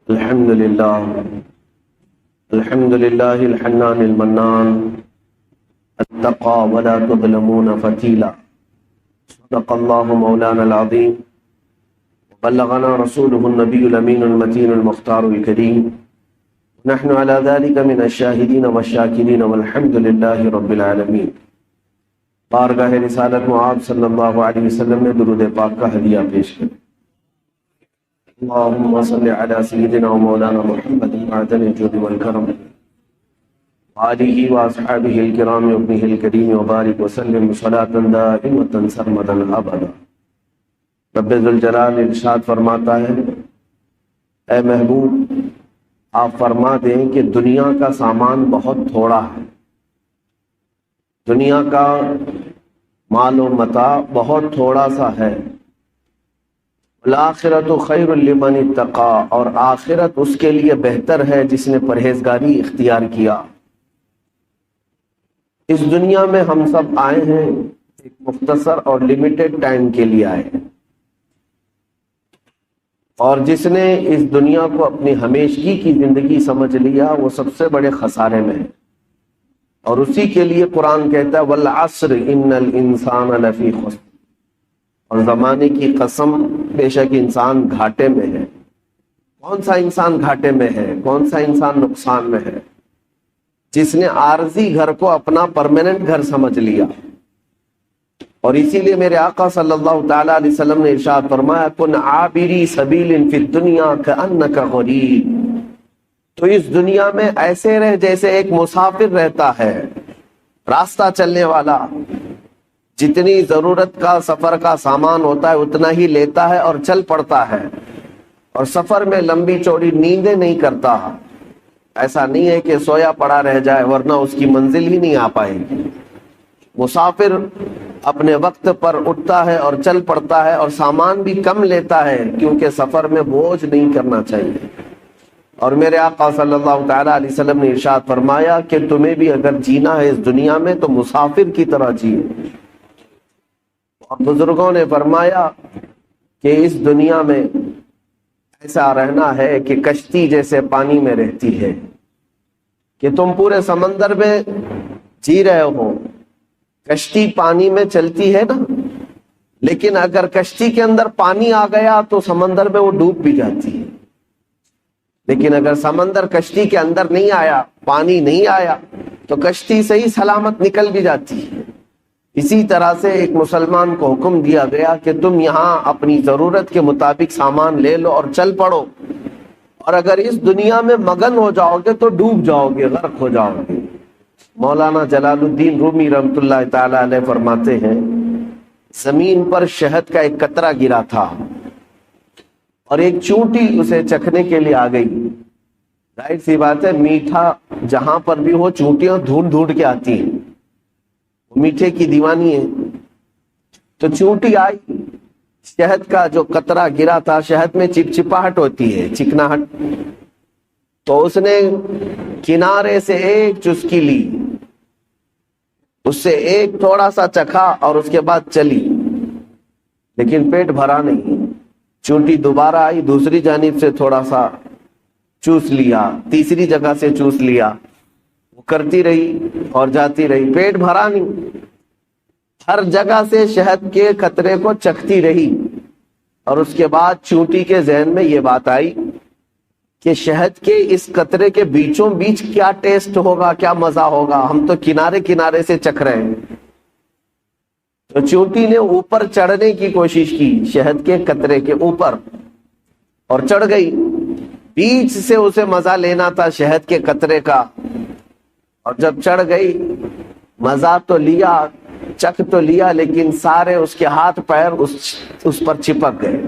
الحمد لله الحنان المنان اتقى ولا تظلمون فتيلا. صدق الله مولانا العظيم وبلغنا رسوله النبي الأمين المتين المختار الكريم. نحن على ذلك من الشاهدين والشاكرين والحمد لله رب العالمين. بارگاہ رسالت معاذ صلی اللہ علیہ وسلم نے درود پاک کا ہدیہ پیش کیا. اللهم صل على سيدنا ومولانا محمد معدن الجود والكرم وآله وأصحابه الكرام وابنه الكريم وبارك وسلم صلاة دائمة سرمدا أبدا. رب ذوالجلال ارشاد فرماتا ہے، اے محبوب آپ فرما دیں کہ دنیا کا سامان بہت تھوڑا ہے، دنیا کا مال و متاع بہت تھوڑا سا ہے. الآخرۃ خیر لمن اتقى، اور آخرت اس کے لیے بہتر ہے جس نے پرہیزگاری اختیار کیا. اس دنیا میں ہم سب آئے ہیں ایک مختصر اور لمیٹڈ ٹائم کے لیے آئے ہیں، اور جس نے اس دنیا کو اپنی ہمیشگی کی زندگی سمجھ لیا وہ سب سے بڑے خسارے میں ہے. اور اسی کے لیے قرآن کہتا ہے والعصر ان الانسان لفی خسر، اور زمانے کی قسم بے شک انسان گھاٹے میں ہے. کون سا انسان گھاٹے میں ہے، کون سا انسان نقصان میں ہے؟ جس نے عارضی گھر کو اپنا پرماننٹ گھر سمجھ لیا. اور اسی لیے میرے آقا صلی اللہ تعالی علیہ وسلم نے ارشاد فرمایا کن عابری سبیل فی الدنیا کأنک غریب، تو اس دنیا میں ایسے رہ جیسے ایک مسافر رہتا ہے، راستہ چلنے والا. جتنی ضرورت کا سفر کا سامان ہوتا ہے اتنا ہی لیتا ہے اور چل پڑتا ہے، اور سفر میں لمبی چوڑی نیندیں نہیں کرتا. ایسا نہیں ہے کہ سویا پڑا رہ جائے ورنہ اس کی منزل ہی نہیں آ پائے گی. مسافر اپنے وقت پر اٹھتا ہے اور چل پڑتا ہے، اور سامان بھی کم لیتا ہے کیونکہ سفر میں بوجھ نہیں کرنا چاہیے. اور میرے آقا صلی اللہ تعالی علیہ وسلم نے ارشاد فرمایا کہ تمہیں بھی اگر جینا ہے اس دنیا میں تو مسافر کی طرح جیو. اور بزرگوں نے فرمایا کہ اس دنیا میں ایسا رہنا ہے کہ کشتی جیسے پانی میں رہتی ہے، کہ تم پورے سمندر میں جی رہے ہو. کشتی پانی میں چلتی ہے نا، لیکن اگر کشتی کے اندر پانی آ گیا تو سمندر میں وہ ڈوب بھی جاتی ہے. لیکن اگر سمندر کشتی کے اندر نہیں آیا، پانی نہیں آیا، تو کشتی صحیح سلامت نکل بھی جاتی ہے. اسی طرح سے ایک مسلمان کو حکم دیا گیا کہ تم یہاں اپنی ضرورت کے مطابق سامان لے لو اور چل پڑو، اور اگر اس دنیا میں مگن ہو جاؤ گے تو ڈوب جاؤ گے، غرق ہو جاؤ گے. مولانا جلال الدین رومی رحمۃ اللہ تعالی علیہ فرماتے ہیں زمین پر شہد کا ایک قطرہ گرا تھا اور ایک چونٹی اسے چکھنے کے لیے آ گئی. ظاہر سی بات ہے میٹھا جہاں پر بھی ہو چونٹیاں ڈھونڈ ڈھونڈ کے آتی ہیں، میٹھے کی دیوانی ہے. تو چونٹی آئی، شہد کا جو قطرہ گرا تھا، شہد میں چپچپاہٹ ہوتی ہے، چکناہٹ، تو اس نے کنارے سے ایک چسکی لی، اس سے ایک تھوڑا سا چکھا اور اس کے بعد چلی، لیکن پیٹ بھرا نہیں. چونٹی دوبارہ آئی، دوسری جانب سے تھوڑا سا چوس لیا، تیسری جگہ سے چوس لیا، وہ کرتی رہی اور جاتی رہی، پیٹ بھرا نہیں. ہر جگہ سے شہد کے قطرے کو چکھتی رہی، اور اس کے بعد چونٹی کے ذہن میں یہ بات آئی کہ شہد کے اس قطرے کے بیچوں بیچ کیا ٹیسٹ ہوگا، کیا مزہ ہوگا، ہم تو کنارے کنارے سے چکھ رہے ہیں. تو چونٹی نے اوپر چڑھنے کی کوشش کی، شہد کے قطرے کے اوپر، اور چڑھ گئی. بیچ سے اسے مزہ لینا تھا شہد کے قطرے کا، اور جب چڑھ گئی مزہ تو لیا، چکھ تو لیا، لیکن سارے اس کے ہاتھ پیر اس پر چپک گئے.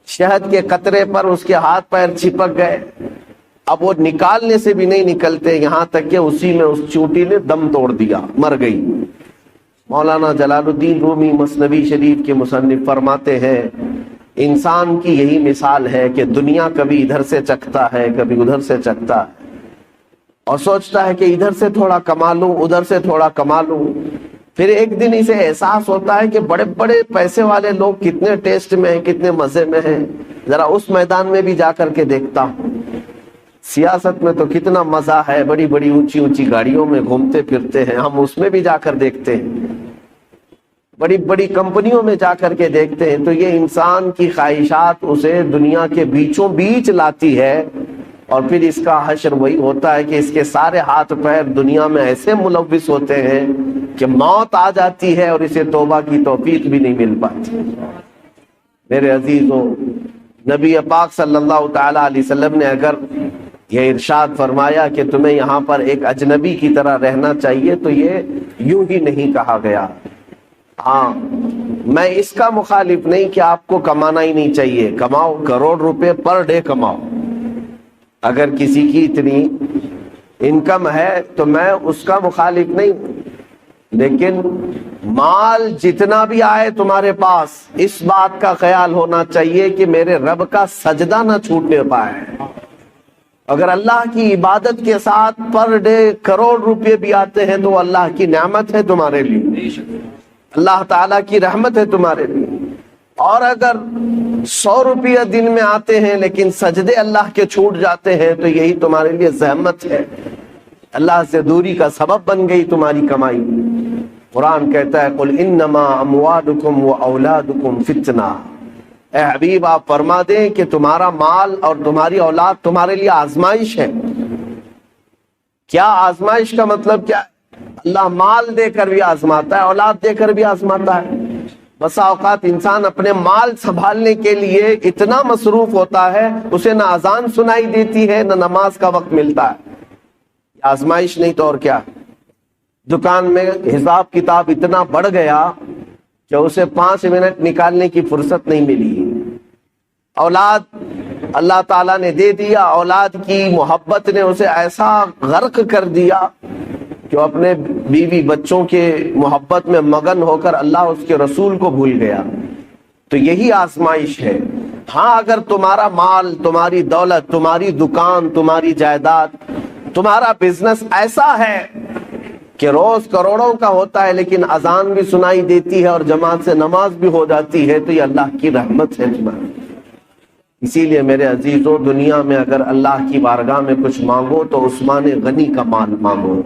شہد کے قطرے پر اس کے ہاتھ پیر چپک گئے. اب وہ نکالنے سے بھی نہیں نکلتے، یہاں تک کہ اسی میں اس چونٹی نے دم توڑ دیا، مر گئی. مولانا جلال الدین رومی مثنوی شریف کے مصنف فرماتے ہیں انسان کی یہی مثال ہے کہ دنیا کبھی ادھر سے چکھتا ہے، کبھی ادھر سے چکھتا ہے، اور سوچتا ہے کہ ادھر سے تھوڑا کما لوں، ادھر سے تھوڑا کما لوں، پھر ایک دن اسے احساس ہوتا ہے کہ بڑے بڑے پیسے والے لوگ کتنے ٹیسٹ میں ہیں، کتنے مزے میں ہیں، ذرا اس میدان میں بھی جا کر کے دیکھتا ہوں۔ سیاست میں تو کتنا مزہ ہے، بڑی بڑی اونچی اونچی گاڑیوں میں گھومتے پھرتے ہیں، ہم اس میں بھی جا کر دیکھتے ہیں، بڑی بڑی کمپنیوں میں جا کر کے دیکھتے ہیں۔ تو یہ انسان کی خواہشات اسے دنیا کے بیچوں بیچ لاتی ہے، اور پھر اس کا حشر وہی ہوتا ہے کہ اس کے سارے ہاتھ پیر دنیا میں ایسے ملوث ہوتے ہیں کہ موت آ جاتی ہے اور اسے توبہ کی توفیق بھی نہیں مل پاتی۔ میرے عزیزوں، نبی پاک صلی اللہ تعالی علیہ وسلم نے اگر یہ ارشاد فرمایا کہ تمہیں یہاں پر ایک اجنبی کی طرح رہنا چاہیے تو یہ یوں ہی نہیں کہا گیا۔ ہاں، میں اس کا مخالف نہیں کہ آپ کو کمانا ہی نہیں چاہیے، کماؤ، کروڑ روپے پر ڈے کماؤ، اگر کسی کی اتنی انکم ہے تو میں اس کا مخالف نہیں، لیکن مال جتنا بھی آئے تمہارے پاس، اس بات کا خیال ہونا چاہیے کہ میرے رب کا سجدہ نہ چھوٹنے پائے۔ اگر اللہ کی عبادت کے ساتھ پر ڈے کروڑ روپے بھی آتے ہیں تو اللہ کی نعمت ہے تمہارے لیے، اللہ تعالیٰ کی رحمت ہے تمہارے لیے۔ اور اگر 100 روپیہ دن میں آتے ہیں لیکن سجدے اللہ کے چھوٹ جاتے ہیں تو یہی تمہارے لیے زحمت ہے، اللہ سے دوری کا سبب بن گئی تمہاری کمائی۔ قرآن کہتا ہے قل انما اموالکم و اولادکم فتنہ، اے حبیب آپ فرما دیں کہ تمہارا مال اور تمہاری اولاد تمہارے لیے آزمائش ہے۔ کیا آزمائش کا مطلب کیا ہے؟ اللہ مال دے کر بھی آزماتا ہے، اولاد دے کر بھی آزماتا ہے۔ بسا اوقات انسان اپنے مال سنبھالنے کے لیے اتنا مصروف ہوتا ہے، اسے نہ اذان سنائی دیتی ہے نہ نماز کا وقت ملتا ہے۔ آزمائش نہیں تو اور کیا؟ دکان میں حساب کتاب اتنا بڑھ گیا کہ اسے 5 منٹ نکالنے کی فرصت نہیں ملی۔ اولاد اللہ تعالیٰ نے دے دیا، اولاد کی محبت نے اسے ایسا غرق کر دیا کہ وہ اپنے بیوی بچوں کے محبت میں مگن ہو کر اللہ اس کے رسول کو بھول گیا۔ تو یہی آزمائش ہے۔ ہاں، اگر تمہارا مال، تمہاری دولت، تمہاری دکان، تمہاری جائیداد، تمہارا بزنس ایسا ہے کہ روز کروڑوں کا ہوتا ہے لیکن اذان بھی سنائی دیتی ہے اور جماعت سے نماز بھی ہو جاتی ہے، تو یہ اللہ کی رحمت ہے تمہاری۔ اسی لیے میرے عزیزوں، دنیا میں اگر اللہ کی بارگاہ میں کچھ مانگو تو عثمان غنی کا مال مانگو،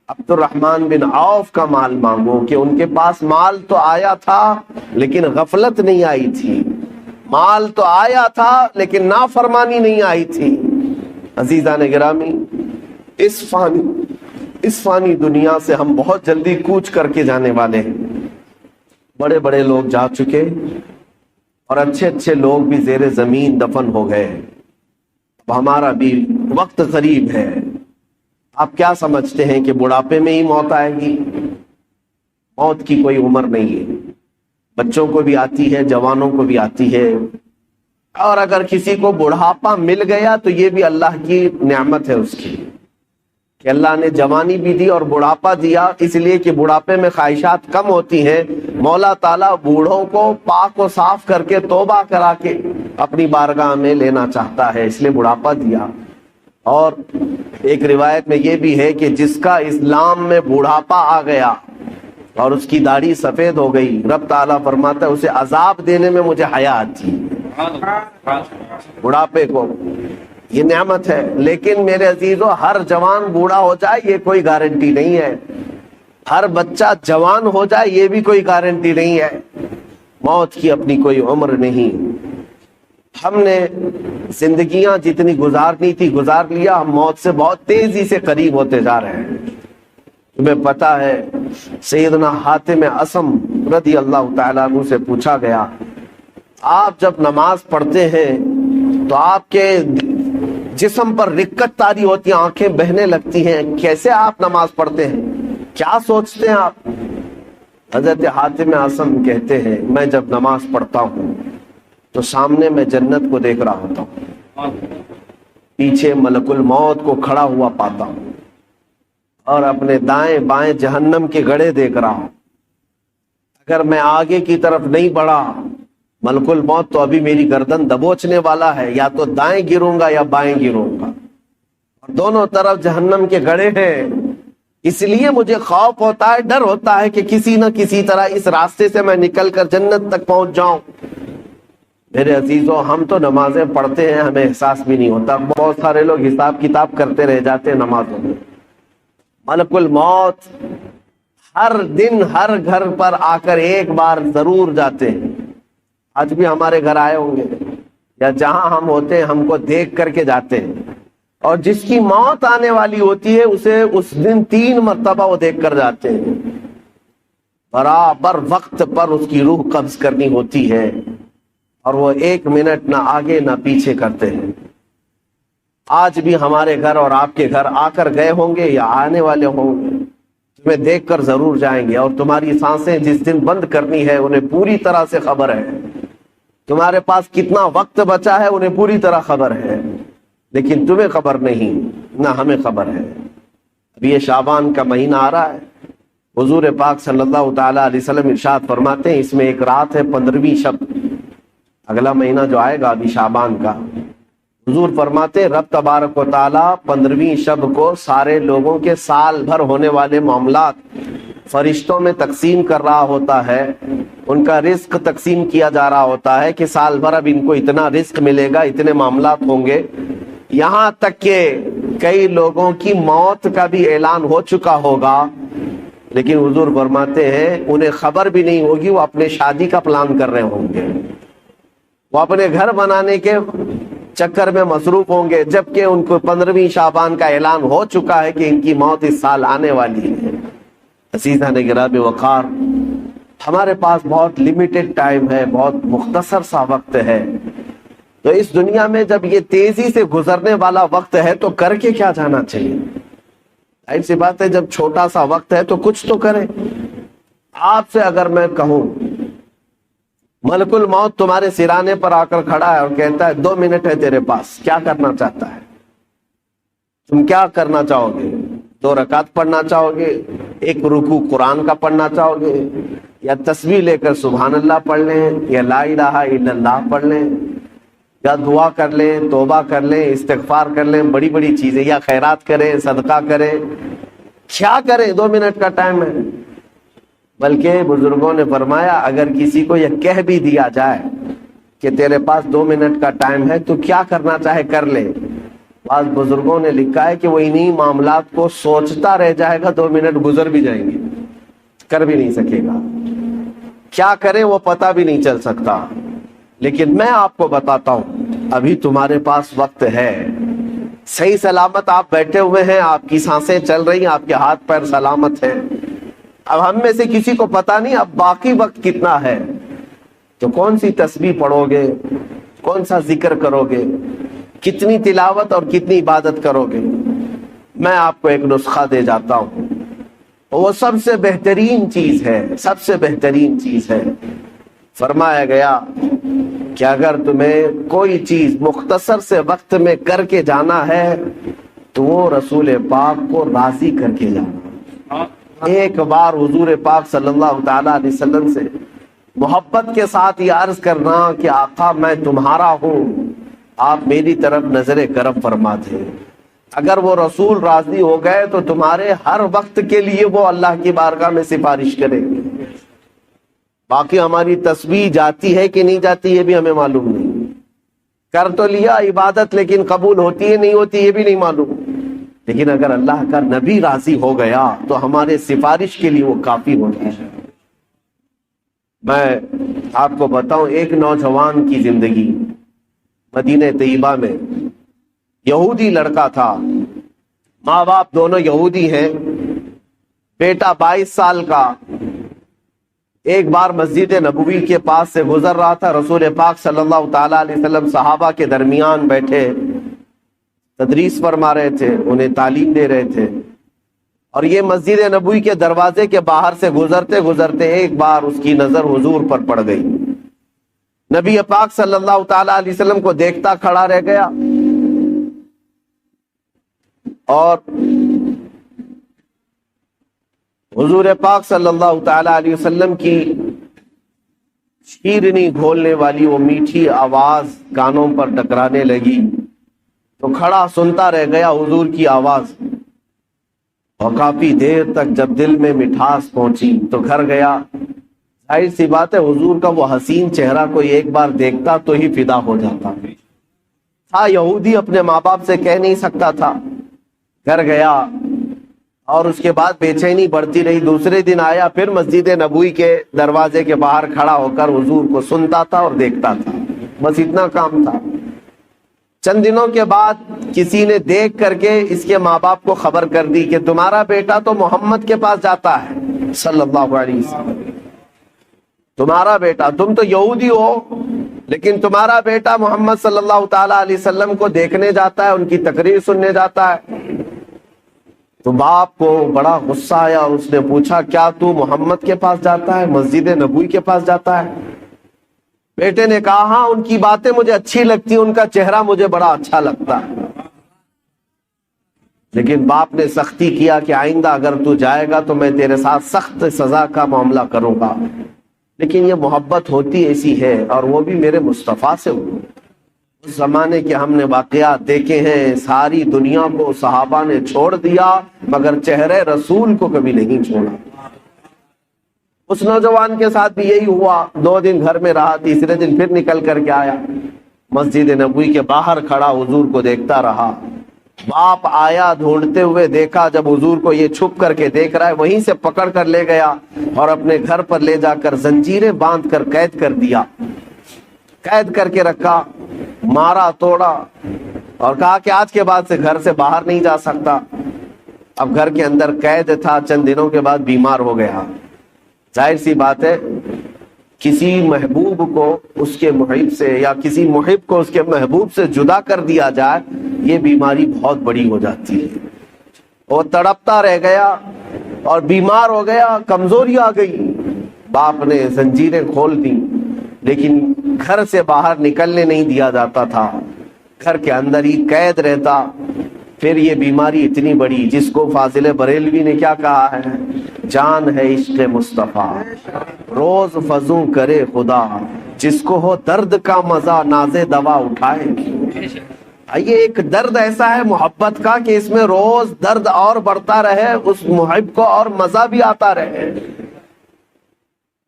عبد الرحمن بن عوف کا مال مانگو، کہ ان کے پاس مال تو آیا تھا لیکن غفلت نہیں آئی تھی، مال تو آیا تھا لیکن نافرمانی نہیں آئی تھی۔ عزیزان گرامی، اس فانی دنیا سے ہم بہت جلدی کوچ کر کے جانے والے ہیں۔ بڑے بڑے لوگ جا چکے اور اچھے اچھے لوگ بھی زیر زمین دفن ہو گئے، ہمارا بھی وقت قریب ہے۔ آپ کیا سمجھتے ہیں کہ بڑھاپے میں ہی موت آئے گی؟ موت کی کوئی عمر نہیں ہے، بچوں کو بھی آتی ہے، جوانوں کو بھی آتی ہے، اور اگر کسی کو بڑھاپا مل گیا تو یہ بھی اللہ کی نعمت ہے اس کی، کہ اللہ نے جوانی بھی دی اور بڑھاپا دیا، اس لیے کہ بڑھاپے میں خواہشات کم ہوتی ہیں۔ مولا تعالیٰ بوڑھوں کو پاک و صاف کر کے توبہ کرا کے اپنی بارگاہ میں لینا چاہتا ہے، اس لیے بڑھاپا دیا۔ اور ایک روایت میں یہ بھی ہے کہ جس کا اسلام میں بڑھاپا آ گیا اور اس کی داڑھی سفید ہو گئی، رب تعالیٰ فرماتا ہے اسے عذاب دینے میں مجھے حیا آتی۔ بڑھاپے کو یہ نعمت ہے، لیکن میرے عزیزو ہر جوان بوڑھا ہو جائے یہ کوئی گارنٹی نہیں ہے، ہر بچہ جوان ہو جائے یہ بھی کوئی گارنٹی نہیں ہے۔ موت کی اپنی کوئی عمر نہیں۔ ہم نے زندگیاں جتنی گزارنی تھی گزار لیا، ہم موت سے بہت تیزی سے قریب ہوتے جا رہے ہیں۔ تمہیں پتا ہے سیدنا حاتم اصم رضی اللہ تعالیٰ عنہ سے پوچھا گیا، آپ جب نماز پڑھتے ہیں تو آپ کے جسم پر رکت طاری ہوتی ہے، آنکھیں بہنے لگتی ہیں، کیسے آپ نماز پڑھتے ہیں، کیا سوچتے ہیں آپ؟ حضرت حاتم اصم کہتے ہیں میں جب نماز پڑھتا ہوں تو سامنے میں جنت کو دیکھ رہا ہوتا ہوں، پیچھے ملک الموت کو کھڑا ہوا پاتا ہوں، اور اپنے دائیں بائیں جہنم کے گڑھے دیکھ رہا ہوں۔ اگر میں آگے کی طرف نہیں بڑھا، ملک الموت تو ابھی میری گردن دبوچنے والا ہے، یا تو دائیں گروں گا یا بائیں گروں گا، اور دونوں طرف جہنم کے گڑھے ہیں۔ اس لیے مجھے خوف ہوتا ہے، ڈر ہوتا ہے کہ کسی نہ کسی طرح اس راستے سے میں نکل کر جنت تک پہنچ جاؤں۔ میرے عزیزوں، ہم تو نمازیں پڑھتے ہیں، ہمیں احساس بھی نہیں ہوتا۔ بہت سارے لوگ حساب کتاب کرتے رہ جاتے ہیں نمازوں میں۔ ملک الموت ہر دن ہر گھر پر آ کر ایک بار ضرور جاتے ہیں۔ آج بھی ہمارے گھر آئے ہوں گے، یا جہاں ہم ہوتے ہیں ہم کو دیکھ کر کے جاتے ہیں، اور جس کی موت آنے والی ہوتی ہے اسے اس دن 3 مرتبہ وہ دیکھ کر جاتے ہیں۔ برابر وقت پر اس کی روح قبض کرنی ہوتی ہے، اور وہ 1 منٹ نہ آگے نہ پیچھے کرتے ہیں۔ آج بھی ہمارے گھر اور آپ کے گھر آ کر گئے ہوں گے یا آنے والے ہوں گے، تمہیں دیکھ کر ضرور جائیں گے، اور تمہاری سانسیں جس دن بند کرنی ہے انہیں پوری طرح سے خبر ہے، تمہارے پاس کتنا وقت بچا ہے انہیں پوری طرح خبر ہے، لیکن تمہیں خبر نہیں، نہ ہمیں خبر ہے۔ ابھی یہ شعبان کا مہینہ آ رہا ہے، حضور پاک صلی اللہ تعالی علیہ وسلم ارشاد فرماتے ہیں اس میں ایک رات ہے 15ویں شب، اگلا مہینہ جو آئے گا ابھی شعبان کا، حضور فرماتے ہیں رب تبارک و تعالی 15ویں شب کو سارے لوگوں کے سال بھر ہونے والے معاملات فرشتوں میں تقسیم کر رہا ہوتا ہے، ان کا رزق تقسیم کیا جا رہا ہوتا ہے کہ سال بھر اب ان کو اتنا رزق ملے گا، اتنے معاملات ہوں گے، یہاں تک کہ کئی لوگوں کی موت کا بھی اعلان ہو چکا ہوگا، لیکن حضور فرماتے ہیں انہیں خبر بھی نہیں ہوگی، وہ اپنے شادی کا پلان کر رہے ہوں گے، وہ اپنے گھر بنانے کے چکر میں مصروف ہوں گے، جبکہ ان کو 15ویں شعبان کا اعلان ہو چکا ہے کہ ان کی موت اس سال آنے والی ہے۔ عزیزان گرامی وقار، ہمارے پاس بہت لمیٹڈ ٹائم ہے، بہت مختصر سا وقت ہے، تو اس دنیا میں جب یہ تیزی سے گزرنے والا وقت ہے تو کر کے کیا جانا چاہیے؟ ظاہر سی بات ہے جب چھوٹا سا وقت ہے تو کچھ تو کریں۔ آپ سے اگر میں کہوں ملک الموت تمہارے سرانے پر آ کر کھڑا ہے اور کہتا ہے 2 منٹ ہے تیرے پاس، کیا کرنا چاہتا ہے؟ تم کیا کرنا چاہو گے؟ 2 رکعت پڑھنا چاہو گے، 1 رکوع قرآن کا پڑھنا چاہو گے، یا تسبیح لے کر سبحان اللہ پڑھ لیں، یا لا الہ الا اللہ پڑھ لیں، یا دعا کر لیں، توبہ کر لیں، استغفار کر لیں، بڑی بڑی چیزیں، یا خیرات کریں، صدقہ کریں، کیا کریں؟ 2 منٹ کا ٹائم ہے۔ بلکہ بزرگوں نے فرمایا اگر کسی کو یہ کہہ بھی دیا جائے کہ تیرے پاس 2 منٹ کا ٹائم ہے تو کیا کرنا چاہے کر لے، بعض بزرگوں نے لکھا ہے کہ وہ انہی معاملات کو سوچتا رہ جائے گا، 2 منٹ گزر بھی جائیں گے، کر بھی نہیں سکے گا، کیا کرے وہ پتہ بھی نہیں چل سکتا۔ لیکن میں آپ کو بتاتا ہوں ابھی تمہارے پاس وقت ہے، صحیح سلامت آپ بیٹھے ہوئے ہیں، آپ کی سانسیں چل رہی ہیں، آپ کے ہاتھ پیر سلامت ہیں۔ اب ہم میں سے کسی کو پتا نہیں اب باقی وقت کتنا ہے، تو کون سی تسبیح پڑھو گے، کون سا ذکر کرو گے، کتنی تلاوت اور کتنی عبادت کرو گے؟ میں آپ کو ایک نسخہ دے جاتا ہوں، وہ سب سے بہترین چیز ہے، سب سے بہترین چیز ہے۔ فرمایا گیا کہ اگر تمہیں کوئی چیز مختصر سے وقت میں کر کے جانا ہے تو وہ رسول پاک کو راضی کر کے جانا۔ ایک بار حضور پاک صلی اللہ تعالی علیہ وسلم سے محبت کے ساتھ یہ عرض کرنا کہ آقا میں تمہارا ہوں، آپ میری طرف نظر کرم فرما دیں۔ اگر وہ رسول راضی ہو گئے تو تمہارے ہر وقت کے لیے وہ اللہ کی بارگاہ میں سفارش کریں گے۔ باقی ہماری تسبیح جاتی ہے کہ نہیں جاتی یہ بھی ہمیں معلوم نہیں، کر تو لیا عبادت لیکن قبول ہوتی ہے نہیں ہوتی یہ بھی نہیں معلوم، لیکن اگر اللہ کا نبی راضی ہو گیا تو ہمارے سفارش کے لیے وہ کافی ہوتا ہے۔ میں آپ کو بتاؤں ایک نوجوان کی زندگی مدینہ طیبہ میں، یہودی لڑکا تھا، ماں باپ دونوں یہودی ہیں، بیٹا 22 سال کا، ایک بار مسجد نبوی کے پاس سے گزر رہا تھا، رسول پاک صلی اللہ تعالی علیہ وسلم صحابہ کے درمیان بیٹھے تدریس فرما رہے تھے، انہیں تعلیم دے رہے تھے، اور یہ مسجد نبوی کے دروازے کے باہر سے گزرتے گزرتے ایک بار اس کی نظر حضور پر پڑ گئی۔ نبی پاک صلی اللہ تعالی علیہ وسلم کو دیکھتا کھڑا رہ گیا، اور حضور پاک صلی اللہ تعالی علیہ وسلم کی شیرنی گھولنے والی وہ میٹھی آواز کانوں پر ٹکرانے لگی تو کھڑا سنتا رہ گیا حضور کی آواز۔ اور کافی دیر تک جب دل میں مٹھاس پہنچی تو گھر گیا۔ ظاہر سی بات ہے حضور کا وہ حسین چہرہ کوئی ایک بار دیکھتا تو ہی فدا ہو جاتا تھا۔ یہودی اپنے ماں باپ سے کہہ نہیں سکتا تھا، گھر گیا اور اس کے بعد بے چینی بڑھتی رہی۔ دوسرے دن آیا، پھر مسجد نبوی کے دروازے کے باہر کھڑا ہو کر حضور کو سنتا تھا اور دیکھتا تھا، بس اتنا کام تھا۔ چند دنوں کے بعد کسی نے دیکھ کر کے اس کے ماں باپ کو خبر کر دی کہ تمہارا بیٹا تو محمد کے پاس جاتا ہے صلی اللہ علیہ وسلم، تمہارا بیٹا، تم تو یہودی ہو لیکن تمہارا بیٹا محمد صلی اللہ تعالی علیہ وسلم کو دیکھنے جاتا ہے، ان کی تقریر سننے جاتا ہے۔ تو باپ کو بڑا غصہ آیا اور اس نے پوچھا کیا تو محمد کے پاس جاتا ہے، مسجد نبوی کے پاس جاتا ہے؟ بیٹے نے کہا ہاں، ان کی باتیں مجھے اچھی لگتی، ان کا چہرہ مجھے بڑا اچھا لگتا ہے۔ لیکن باپ نے سختی کیا کہ آئندہ اگر تو جائے گا تو میں تیرے ساتھ سخت سزا کا معاملہ کروں گا، لیکن یہ محبت ہوتی ایسی ہے، اور وہ بھی میرے مصطفیٰ سے ہوئی۔ اس زمانے کے ہم نے واقعات دیکھے ہیں، ساری دنیا کو صحابہ نے چھوڑ دیا مگر چہرے رسول کو کبھی نہیں چھوڑا۔ اس نوجوان کے ساتھ بھی یہی ہوا، 2 دن گھر میں رہا، تیسرے دن پھر نکل کر کے آیا، مسجد نبوی کے باہر کھڑا حضور کو دیکھتا رہا۔ باپ آیا ڈھونڈتے ہوئے، دیکھا جب حضور کو یہ چھپ کر کے دیکھ رہا ہے، وہیں سے پکڑ کر لے گیا اور اپنے گھر پر لے جا کر زنجیریں باندھ کر قید کر دیا، قید کر کے رکھا، مارا توڑا اور کہا کہ آج کے بعد سے گھر سے باہر نہیں جا سکتا۔ اب گھر کے اندر قید تھا، چند دنوں کے بعد بیمار ہو گیا۔ ظاہر سی بات ہے کسی محبوب کو اس کے محب سے یا کسی محب کو اس کے محبوب سے جدا کر دیا جائے، یہ بیماری بہت بڑی ہو جاتی ہے۔ وہ تڑپتا رہ گیا اور بیمار ہو گیا، کمزوری آ گئی۔ باپ نے زنجیریں کھول دی لیکن گھر سے باہر نکلنے نہیں دیا جاتا تھا، گھر کے اندر ہی قید رہتا۔ پھر یہ بیماری اتنی بڑی جس کو فاضل بریلوی نے کیا کہا ہے، جان ہے عشق مصطفیٰ روز فزوں کرے خدا، جس کو ہو درد کا مزہ نازے دوا اٹھائے۔ یہ ایک درد ایسا ہے محبت کا کہ اس میں روز درد اور بڑھتا رہے، اس محب کو اور مزہ بھی آتا رہے۔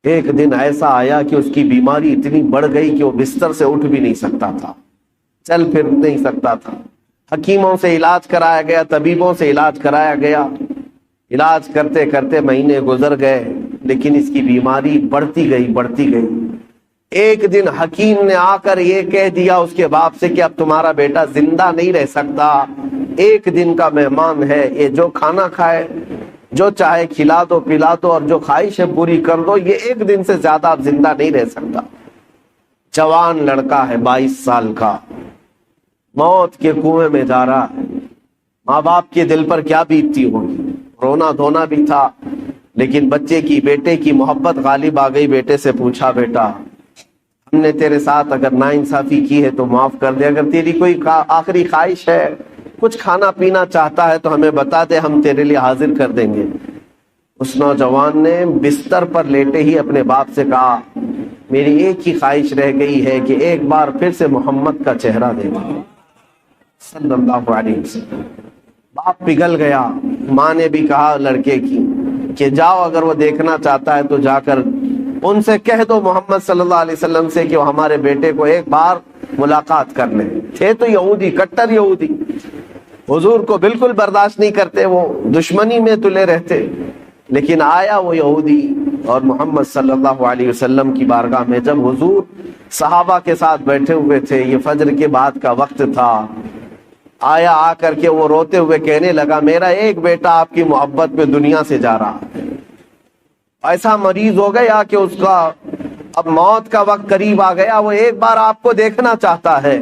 ایک دن ایسا آیا کہ اس کی بیماری اتنی بڑھ گئی کہ وہ بستر سے اٹھ بھی نہیں سکتا تھا، چل پھر نہیں سکتا تھا۔ حکیموں سے علاج کرایا گیا، طبیبوں سے علاج کرایا گیا، علاج کرتے کرتے مہینے گزر گئے لیکن اس کی بیماری بڑھتی گئی۔ ایک دن حکیم نے آ کر یہ کہہ دیا اس کے باپ سے کہ اب تمہارا بیٹا زندہ نہیں رہ سکتا، ایک دن کا مہمان ہے، یہ جو کھانا کھائے، جو چاہے کھلا دو پلا دو اور جو خواہش ہے پوری کر دو، یہ ایک دن سے زیادہ اب زندہ نہیں رہ سکتا۔ جوان لڑکا ہے، 22 سال کا، موت کے کنویں میں جا رہا ہے۔ ماں باپ کے دل پر کیا بیتتی ہوگی، رونا دھونا بھی تھا، لیکن بچے کی، بیٹے کی محبت غالب آ گئی۔ بیٹے سے پوچھا بیٹا ہم نے تیرے ساتھ اگر ناانصافی کی ہے تو معاف کر دے، اگر تیری کوئی آخری خواہش ہے، کچھ کھانا پینا چاہتا ہے تو ہمیں بتا دے، ہم تیرے لیے حاضر کر دیں گے۔ اس نوجوان نے بستر پر لیٹے ہی اپنے باپ سے کہا میری ایک ہی خواہش رہ گئی ہے کہ ایک بار پھر سے محمد کا چہرہ دیکھیں صلی اللہ علیہ وسلم۔ باپ پگھل گیا۔ ماں نے بھی کہا لڑکے کی کہ جاؤ، اگر وہ دیکھنا چاہتا ہے تو جا کر ان سے کہہ دو محمد صلی اللہ علیہ وسلم سے کہ وہ ہمارے بیٹے کو ایک بار ملاقات کر لیں۔ تھے تو یہودی، کٹر یہودی، حضور کو بالکل برداشت نہیں کرتے، وہ دشمنی میں تلے رہتے، لیکن آیا وہ یہودی اور محمد صلی اللہ علیہ وسلم کی بارگاہ میں جب حضور صحابہ کے ساتھ بیٹھے ہوئے تھے، یہ فجر کے بعد کا وقت تھا، آیا، آ کر کے وہ روتے ہوئے کہنے لگا میرا ایک بیٹا آپ کی محبت میں دنیا سے جا رہا ہے، ایسا مریض ہو گیا کہ اس کا اب موت کا وقت قریب آ گیا، وہ ایک بار آپ کو دیکھنا چاہتا ہے۔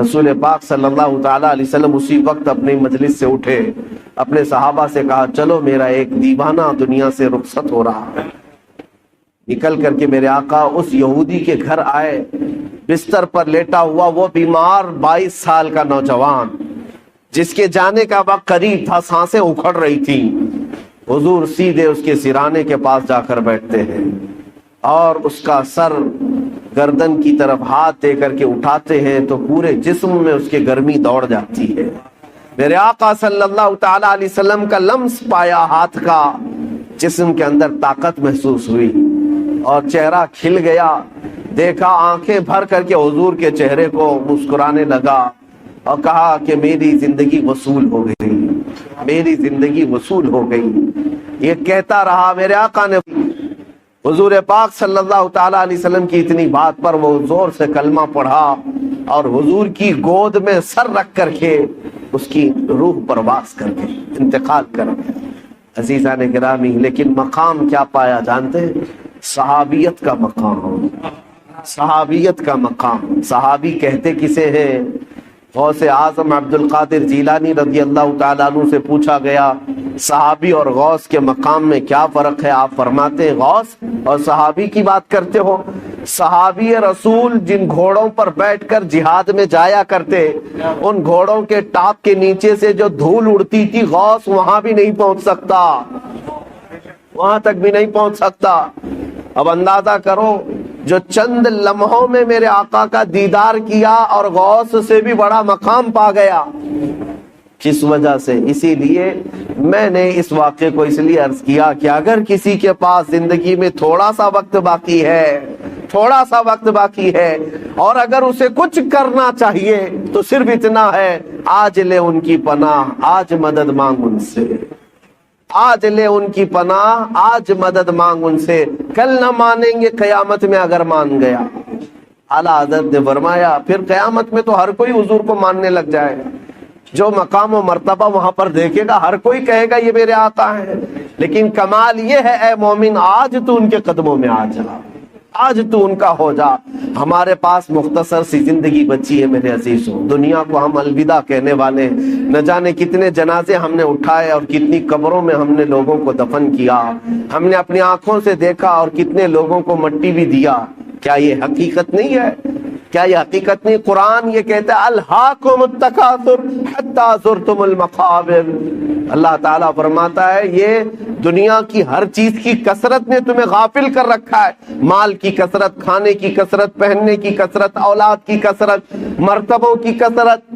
رسول پاک صلی اللہ تعالی علیہ وسلم اسی وقت اپنی مجلس سے اٹھے، اپنے صحابہ سے کہا چلو میرا ایک دیوانہ دنیا سے رخصت ہو رہا ہے۔ نکل کر کے میرے آقا اس یہودی کے گھر آئے، بستر پر لیٹا ہوا وہ بیمار 22 سال کا نوجوان جس کے جانے کا وقت قریب تھا، سانسیں اکھڑ رہی تھیں۔ حضور سیدھے اس کے سرانے کے پاس جا کر بیٹھتے ہیں اور اس کا سر گردن کی طرف ہاتھ دے کر کے اٹھاتے ہیں تو پورے جسم میں اس کے گرمی دوڑ جاتی ہے، میرے آقا صلی اللہ تعالی علیہ وسلم کا لمس پایا ہاتھ کا، جسم کے اندر طاقت محسوس ہوئی اور چہرہ کھل گیا، دیکھا آنکھیں بھر کر کے حضور کے چہرے کو، مسکرانے لگا اور کہا کہ میری زندگی وصول ہو گئی، میری زندگی وصول ہو گئی۔ یہ کہتا رہا، میرے آقا نے حضور پاک صلی اللہ تعالی علیہ وسلم کی اتنی بات پر وہ زور سے کلمہ پڑھا اور حضور کی گود میں سر رکھ کر کے اس کی روح پرواز کر کے انتقال کر گیا۔ عزیزان گرامی، لیکن مقام کیا پایا جانتے ہیں؟ صحابیت کا مقام، صحابیت کا مقام۔ صحابی کہتے کسے ہیں؟ غوث اعظم عبد القادر جیلانی رضی اللہ تعالیٰ عنہ سے پوچھا گیا صحابی اور غوث کے مقام میں کیا فرق ہے؟ آپ فرماتے ہیں غوث اور صحابی کی بات کرتے ہو؟ صحابی رسول جن گھوڑوں پر بیٹھ کر جہاد میں جایا کرتے، ان گھوڑوں کے ٹاپ کے نیچے سے جو دھول اڑتی تھی، غوث وہاں بھی نہیں پہنچ سکتا، وہاں تک بھی نہیں پہنچ سکتا۔ اب اندازہ کرو، جو چند لمحوں میں میرے آقا کا دیدار کیا اور غوث سے بھی بڑا مقام پا گیا، کس وجہ سے؟ اسی لیے میں نے اس واقعے کو اس لیے عرض کیا کہ اگر کسی کے پاس زندگی میں تھوڑا سا وقت باقی ہے، تھوڑا سا وقت باقی ہے، اور اگر اسے کچھ کرنا چاہیے تو صرف اتنا ہے، آج لے ان کی پناہ، آج مدد مانگ ان سے، آج لے ان کی پناہ، آج مدد مانگ ان سے، کل نہ مانیں گے قیامت میں اگر مان گیا۔ اعلیٰ حضرت نے فرمایا پھر قیامت میں تو ہر کوئی حضور کو ماننے لگ جائے گا، جو مقام و مرتبہ وہاں پر دیکھے گا ہر کوئی کہے گا یہ میرے آقا ہیں۔ لیکن کمال یہ ہے اے مومن، آج تو ان کے قدموں میں آ جا، آج تو ان کا ہو جا۔ ہمارے پاس مختصر سی زندگی بچی ہے میرے عزیزوں، دنیا کو ہم الوداع کہنے والے، نہ جانے کتنے جنازے ہم نے اٹھائے اور کتنی قبروں میں ہم نے لوگوں کو دفن کیا، ہم نے اپنی آنکھوں سے دیکھا اور کتنے لوگوں کو مٹی بھی دیا۔ کیا یہ حقیقت نہیں ہے؟ کیا یہ حقیقت نہیں؟ قرآن یہ کہتا ہے الہاکم التکاثر حتی زرتم المقابر۔ اللہ تعالیٰ فرماتا ہے یہ دنیا کی ہر چیز کی کثرت نے تمہیں غافل کر رکھا ہے، مال کی کثرت، کھانے کی کثرت، پہننے کی کثرت، اولاد کی کثرت، مرتبوں کی کثرت،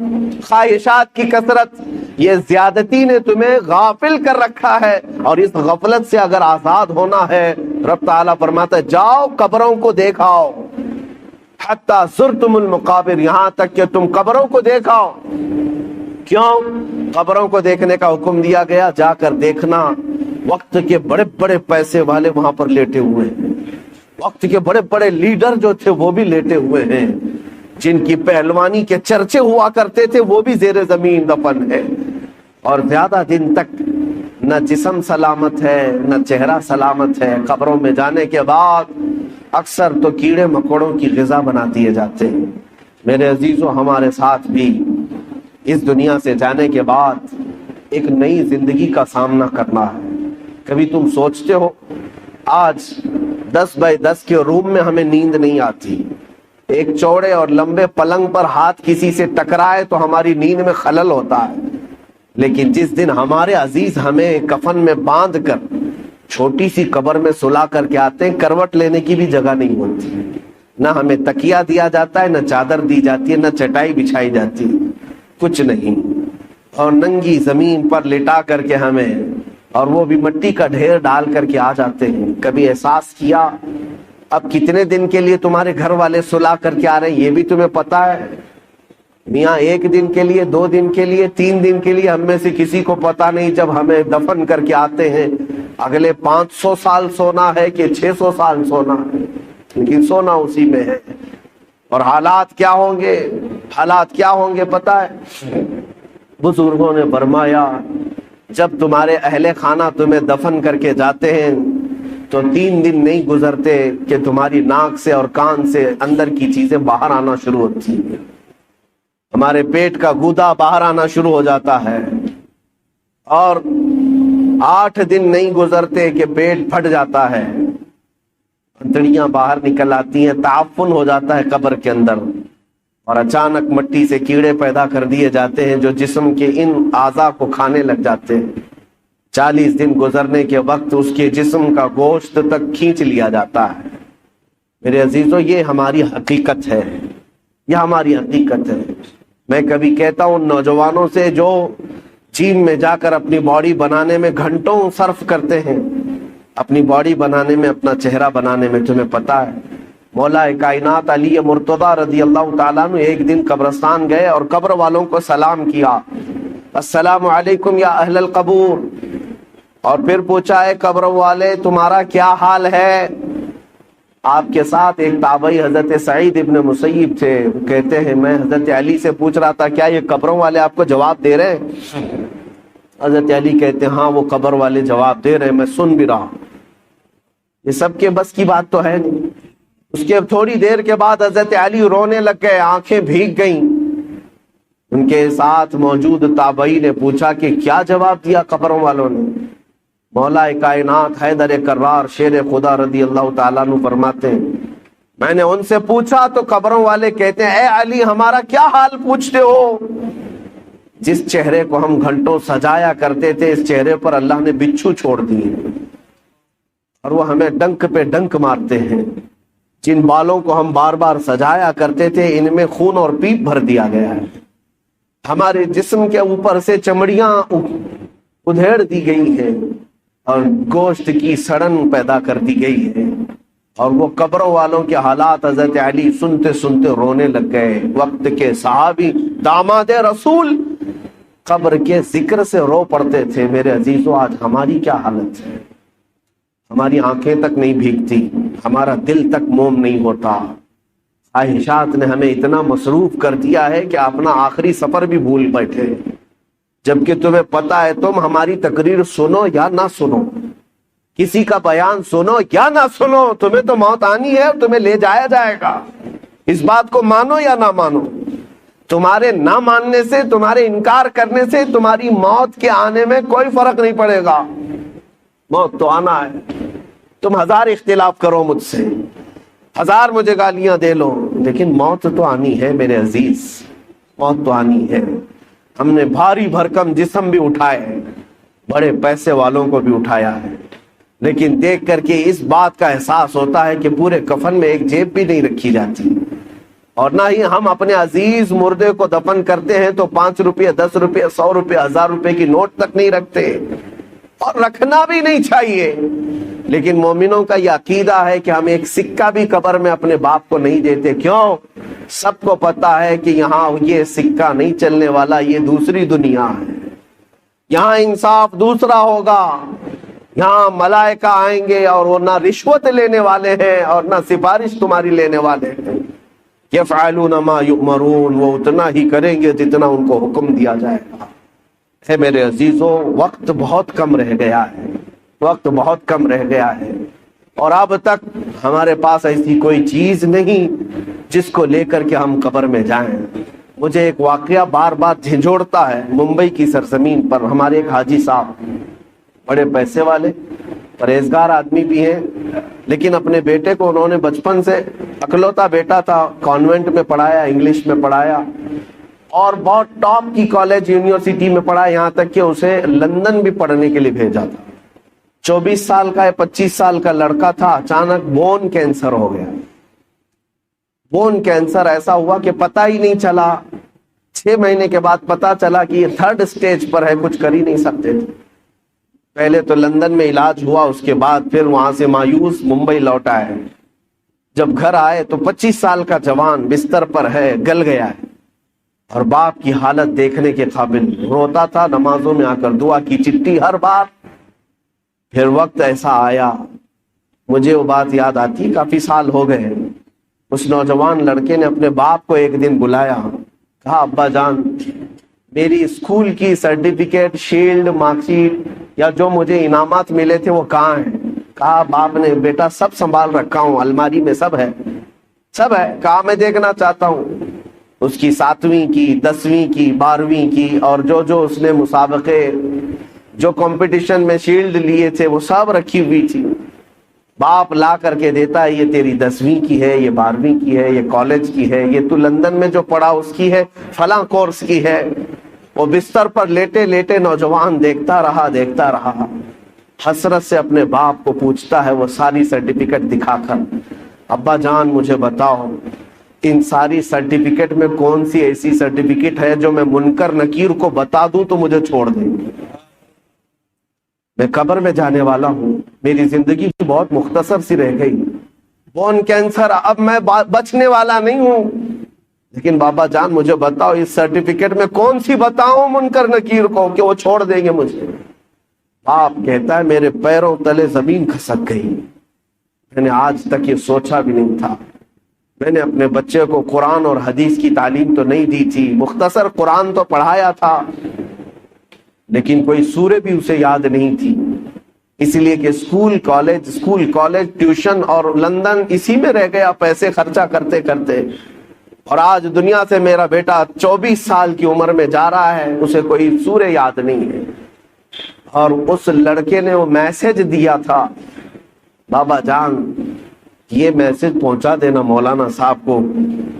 خواہشات کی کثرت، یہ زیادتی نے تمہیں غافل کر رکھا ہے، اور اس غفلت سے اگر آزاد ہونا ہے، رب تعالیٰ فرماتا ہے جاؤ قبروں کو دیکھاؤ، حتی زرتم المقابر، یہاں تک کہ تم قبروں کو دیکھاؤ۔ کیوں قبروں کو دیکھنے کا حکم دیا گیا؟ جا کر دیکھنا وقت کے بڑے بڑے پیسے والے وہاں پر لیٹے ہوئے ہیں، وقت کے بڑے بڑے لیڈر جو تھے وہ بھی لیٹے ہوئے ہیں، جن کی پہلوانی کے چرچے ہوا کرتے تھے وہ بھی زیر زمین دفن ہے، اور زیادہ دن تک نہ جسم سلامت ہے نہ چہرہ سلامت ہے۔ قبروں میں جانے کے بعد اکثر تو کیڑے مکوڑوں کی غذا بنا دیے جاتے ہیں۔ میرے عزیزوں، ہمارے ساتھ بھی اس دنیا سے جانے کے بعد ایک نئی زندگی کا سامنا کرنا ہے۔ کبھی تم سوچتے ہو آج 10x10 کے روم میں ہمیں نیند نہیں آتی، ایک چوڑے اور لمبے پلنگ پر ہاتھ کسی سے ٹکرائے تو ہماری نیند میں خلل ہوتا ہے، لیکن جس دن ہمارے عزیز ہمیں کفن میں باندھ کر چھوٹی سی قبر میں سلا کر کے آتے ہیں، کروٹ لینے کی بھی جگہ نہیں ہوتی، نہ ہمیں تکیہ دیا جاتا ہے، نہ چادر دی جاتی ہے، نہ چٹائی بچھائی جاتی ہے، کچھ نہیں، اور ننگی زمین پر لٹا کر کے ہمیں، اور وہ بھی مٹی کا ڈھیر ڈال کر کے آ جاتے ہیں۔ کبھی احساس کیا اب کتنے دن کے لیے تمہارے گھر والے سلا کر کے آ رہے ہیں یہ بھی تمہیں پتا ہے؟ میاں 1 دن کے لیے، 2 دن کے لیے، 3 دن کے لیے ہم میں سے کسی کو پتا نہیں جب ہمیں دفن کر کے آتے ہیں اگلے 500 سال سونا ہے کہ 600 سال سونا ہے، لیکن سونا اسی میں ہے۔ اور حالات کیا ہوں گے، حالات کیا ہوں گے پتا ہے؟ بزرگوں نے فرمایا جب تمہارے اہل خانہ تمہیں دفن کر کے جاتے ہیں تو 3 دن نہیں گزرتے کہ تمہاری ناک سے اور کان سے اندر کی چیزیں باہر آنا شروع ہوتی ہیں، ہمارے پیٹ کا گودا باہر آنا شروع ہو جاتا ہے، اور 8 دن نہیں گزرتے کہ پیٹ پھٹ جاتا ہے، انتڑیاں باہر نکل آتی ہیں، تعفن ہو جاتا ہے قبر کے اندر، اور اچانک مٹی سے کیڑے پیدا کر دیے جاتے ہیں جو جسم کے ان اعضاء کو کھانے لگ جاتے ہیں۔ 40 دن گزرنے کے وقت اس کے جسم کا گوشت تک کھینچ لیا جاتا ہے۔ میرے عزیزوں، یہ ہماری حقیقت ہے، یہ ہماری حقیقت ہے۔ میں کبھی کہتا ہوں نوجوانوں سے جو چین میں جا کر اپنی باڈی بنانے میں گھنٹوں صرف کرتے ہیں، اپنی باڈی بنانے میں، اپنا چہرہ بنانے میں، تمہیں پتا ہے مولا کائنات علی مرتضیٰ رضی اللہ تعالیٰ عنہ ایک دن قبرستان گئے اور قبر والوں کو سلام کیا، السلام علیکم یا اہل القبور، اور پھر پوچھا ہے قبر والے تمہارا کیا حال ہے؟ آپ کے ساتھ ایک تابعی حضرت سعید ابن مسیب تھے، وہ کہتے ہیں میں حضرت علی سے پوچھ رہا تھا کیا یہ قبروں والے آپ کو جواب دے رہے ہیں؟ حضرت علی کہتے ہیں ہاں وہ قبر والے جواب دے رہے ہیں، میں سن بھی رہا ہوں۔ یہ سب کے بس کی بات تو ہے نہیں۔ اس کے تھوڑی دیر کے بعد حضرت علی رونے لگ گئے، آنکھیں بھیگ گئیں۔ ان کے ساتھ موجود تابعی نے پوچھا کہ کیا جواب دیا قبروں والوں نے؟ مولا کائنات حیدر کرار شیر خدا رضی اللہ تعالیٰ عنہ فرماتے ہیں میں نے ان سے پوچھا تو قبروں والے کہتے ہیں اے علی ہمارا کیا حال پوچھتے ہو؟ جس چہرے کو ہم گھنٹوں سجایا کرتے تھے اس چہرے پر اللہ نے بچھو چھوڑ دیے اور وہ ہمیں ڈنک پہ ڈنک مارتے ہیں۔ جن بالوں کو ہم بار بار سجایا کرتے تھے ان میں خون اور پیپ بھر دیا گیا ہے۔ ہمارے جسم کے اوپر سے چمڑیاں ادھیڑ دی گئی ہیں اور گوشت کی سڑن پیدا کر دی گئی ہے۔ اور وہ قبروں والوں کے حالات حضرت علی سنتے سنتے رونے لگ گئے۔ وقت کے صحابی داماد رسول قبر کے ذکر سے رو پڑتے تھے۔ میرے عزیزو آج ہماری کیا حالت ہے؟ ہماری آنکھیں تک نہیں بھیگتی، ہمارا دل تک موم نہیں ہوتا۔ خواہشات نے ہمیں اتنا مصروف کر دیا ہے کہ اپنا آخری سفر بھی بھول بیٹھے، جبکہ تمہیں پتا ہے تم ہماری تقریر سنو یا نہ سنو، کسی کا بیان سنو یا نہ سنو، تمہیں تو موت آنی ہے اور تمہیں لے جایا جائے گا۔ اس بات کو مانو یا نہ مانو، تمہارے نہ ماننے سے، تمہارے انکار کرنے سے تمہاری موت کے آنے میں کوئی فرق نہیں پڑے گا۔ موت تو آنا ہے، تم ہزار اختلاف کرو مجھ سے، ہزار مجھے گالیاں دے لو، لیکن موت تو آنی ہے میرے عزیز، موت تو آنی ہے۔ ہم نے بھاری بھرکم جسم بھی اٹھائے ہیں، بڑے پیسے والوں کو بھی اٹھایا ہے، لیکن دیکھ کر کے اس بات کا احساس ہوتا ہے کہ پورے کفن میں ایک جیب بھی نہیں رکھی جاتی، اور نہ ہی ہم اپنے عزیز مردے کو دفن کرتے ہیں تو 5 روپے 10 روپے 100 روپے 1000 روپے کی نوٹ تک نہیں رکھتے، اور رکھنا بھی نہیں چاہیے۔ لیکن مومنوں کا یہ عقیدہ ہے کہ ہم ایک سکہ بھی قبر میں اپنے باپ کو نہیں دیتے۔ کیوں؟ سب کو پتا ہے کہ یہاں یہ سکہ نہیں چلنے والا، یہ دوسری دنیا ہے، یہاں انصاف دوسرا ہوگا، یہاں ملائکہ آئیں گے اور وہ نہ رشوت لینے والے ہیں اور نہ سفارش تمہاری لینے والے ہیں۔ یفعلون ما یؤمرون، وہ اتنا ہی کریں گے جتنا ان کو حکم دیا جائے گا۔ ہے میرے عزیزوں، وقت بہت کم رہ گیا ہے، وقت بہت کم رہ گیا ہے، اور اب تک ہمارے پاس ایسی کوئی چیز نہیں جس کو لے کر کے ہم قبر میں جائیں۔ مجھے ایک واقعہ بار بار جھنجھوڑتا ہے۔ ممبئی کی سرزمین پر ہمارے ایک حاجی صاحب، بڑے پیسے والے، پرہیزگار آدمی بھی ہیں، لیکن اپنے بیٹے کو انہوں نے بچپن سے، اکلوتا بیٹا تھا، کانوینٹ میں پڑھایا، انگلش میں پڑھایا، اور بہت ٹاپ کی کالج یونیورسٹی میں پڑھا، یہاں تک کہ اسے لندن بھی پڑھنے کے لیے بھیجا تھا۔ 24 سال کا یا 25 سال کا لڑکا تھا، اچانک بون کینسر ہو گیا۔ بون کینسر ایسا ہوا کہ پتہ ہی نہیں چلا، 6 مہینے کے بعد پتہ چلا کہ یہ 3rd سٹیج پر ہے، کچھ کر ہی نہیں سکتے تھے۔ پہلے تو لندن میں علاج ہوا، اس کے بعد پھر وہاں سے مایوس ممبئی لوٹ آئے۔ جب گھر آئے تو 25 سال کا جوان بستر پر ہے، گل گیا ہے، اور باپ کی حالت دیکھنے کے قابل، روتا تھا، نمازوں میں آ کر دعا کی چٹھی ہر بار۔ پھر وقت ایسا آیا، مجھے وہ بات یاد آتی، کافی سال ہو گئے، اس نوجوان لڑکے نے اپنے باپ کو ایک دن بلایا، کہا ابا جان میری اسکول کی سرٹیفکیٹ، شیلڈ، مارک شیٹ یا جو مجھے انعامات ملے تھے وہ کہاں ہیں؟ کہا باپ نے بیٹا سب سنبھال رکھا ہوں، الماری میں سب ہے، سب ہے۔ کہا میں دیکھنا چاہتا ہوں۔ اس کی 7ویں کی، 10ویں کی، 12ویں کی، اور جو اس نے مسابقے، جو کمپٹیشن میں شیلڈ لیے تھے وہ سب رکھی ہوئی تھی۔ باپ لا کر کے دیتا ہے، یہ تیری 10ویں کی ہے، یہ 12ویں کی ہے، یہ کالج کی ہے، یہ تو لندن میں جو پڑھا اس کی ہے، فلاں کورس کی ہے۔ وہ بستر پر لیٹے لیٹے نوجوان دیکھتا رہا، حسرت سے اپنے باپ کو پوچھتا ہے وہ ساری سرٹیفکیٹ دکھا کر، ابا جان مجھے بتاؤ ان ساری سرٹیفکیٹ میں کون سی ایسی سرٹیفکیٹ ہے جو میں منکر نکیر کو بتا دوں تو مجھے چھوڑ دیں گے؟ میں قبر میں جانے والا ہوں، میری زندگی بہت مختصر سی رہ گئی، بون کینسر، اب میں بچنے والا نہیں ہوں، لیکن بابا جان مجھے بتاؤ اس سرٹیفکیٹ میں کون سی بتاؤں منکر نکیر کو کہ وہ چھوڑ دیں گے مجھے؟ باپ کہتا ہے میرے پیروں تلے زمین کھسک گئی، میں نے آج تک یہ سوچا بھی نہیں تھا، میں نے اپنے بچے کو قرآن اور حدیث کی تعلیم تو نہیں دی تھی، مختصر قرآن تو پڑھایا تھا، لیکن کوئی سورہ بھی اسے یاد نہیں تھی، اس لیے کہ اسکول کالج ٹیوشن اور لندن اسی میں رہ گیا پیسے خرچہ کرتے کرتے، اور آج دنیا سے میرا بیٹا 24 سال کی عمر میں جا رہا ہے، اسے کوئی سورہ یاد نہیں ہے۔ اور اس لڑکے نے وہ میسج دیا تھا، بابا جان یہ میسج پہنچا دینا مولانا صاحب کو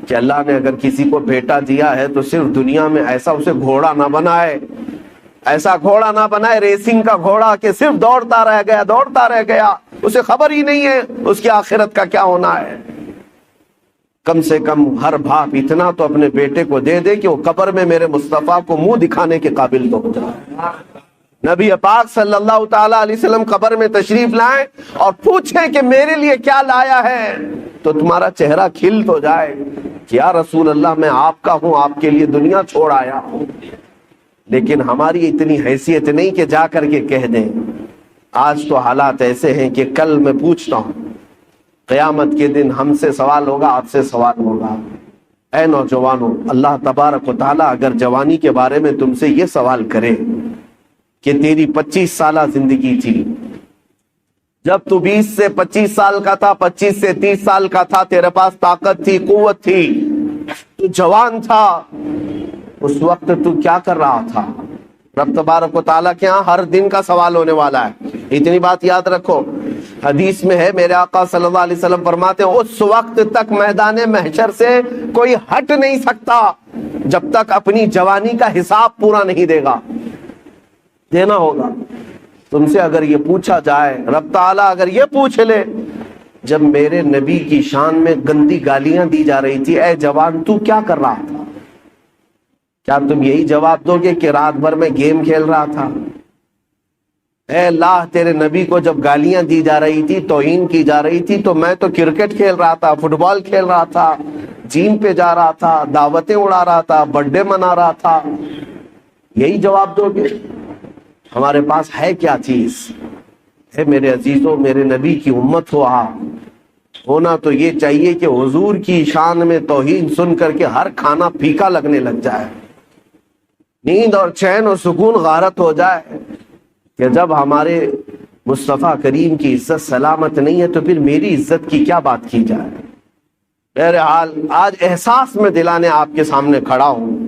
کہ اللہ نے اگر کسی کو بیٹا دیا ہے تو صرف دنیا میں ایسا اسے گھوڑا نہ بنائے، ایسا گھوڑا نہ بنائے ریسنگ کا گھوڑا کہ صرف دوڑتا رہ گیا، اسے خبر ہی نہیں ہے اس کی آخرت کا کیا ہونا ہے۔ کم سے کم ہر باپ اتنا تو اپنے بیٹے کو دے دے کہ وہ قبر میں میرے مصطفیٰ کو منہ دکھانے کے قابل تو ہو جائے۔ نبی پاک صلی اللہ تعالی علیہ وسلم قبر میں تشریف لائیں اور پوچھیں کہ میرے لیے کیا لایا ہے، تو تمہارا چہرہ کھل تو جائے کہ یا رسول اللہ میں آپ کا ہوں، آپ کے لیے دنیا چھوڑ آیا ہوں۔ لیکن ہماری اتنی حیثیت نہیں کہ جا کر کے کہہ دیں۔ آج تو حالات ایسے ہیں کہ کل میں پوچھتا ہوں، قیامت کے دن ہم سے سوال ہوگا، آپ سے سوال ہوگا۔ اے نوجوانوں، اللہ تبارک و تعالیٰ اگر جوانی کے بارے میں تم سے یہ سوال کرے کہ تیری 25 سالہ زندگی تھی، جب تو 20 سے 25 سال کا تھا، 25 سے 30 سال کا تھا، تیرے پاس طاقت تھی، قوت تھی، تو جوان تھا، اس وقت تو کیا کر رہا تھا؟ رب تبارک و تعالیٰ کے ہاں ہر دن کا سوال ہونے والا ہے، اتنی بات یاد رکھو۔ حدیث میں ہے، میرے آقا صلی اللہ علیہ وسلم فرماتے ہیں اس وقت تک میدان محشر سے کوئی ہٹ نہیں سکتا جب تک اپنی جوانی کا حساب پورا نہیں دے گا۔ دینا ہوگا تم سے۔ اگر یہ پوچھا جائے، رب تعالیٰ اگر یہ پوچھ لے، جب میرے نبی کی شان میں گندی گالیاں دی جا رہی تھی، اے جوان تو کیا کر رہا تھا؟ کیا تم یہی جواب دو گے کہ رات بھر میں گیم کھیل رہا تھا؟ اے اللہ، تیرے نبی کو جب گالیاں دی جا رہی تھی، توہین کی جا رہی تھی، تو میں تو کرکٹ کھیل رہا تھا، فٹ بال کھیل رہا تھا، جیم پہ جا رہا تھا، دعوتیں اڑا رہا تھا، برتھ ڈے منا رہا تھا، یہی جواب دو گے؟ ہمارے پاس ہے کیا چیز؟ اے میرے عزیزوں، میرے نبی کی امت ہو آپ، ہونا تو یہ چاہیے کہ حضور کی شان میں توہین سن کر کے ہر کھانا پھیکا لگنے لگ جائے، نیند اور چین اور سکون غارت ہو جائے کہ جب ہمارے مصطفیٰ کریم کی عزت سلامت نہیں ہے تو پھر میری عزت کی کیا بات کی جائے۔ بہرحال آج احساس میں دلانے آپ کے سامنے کھڑا ہوں،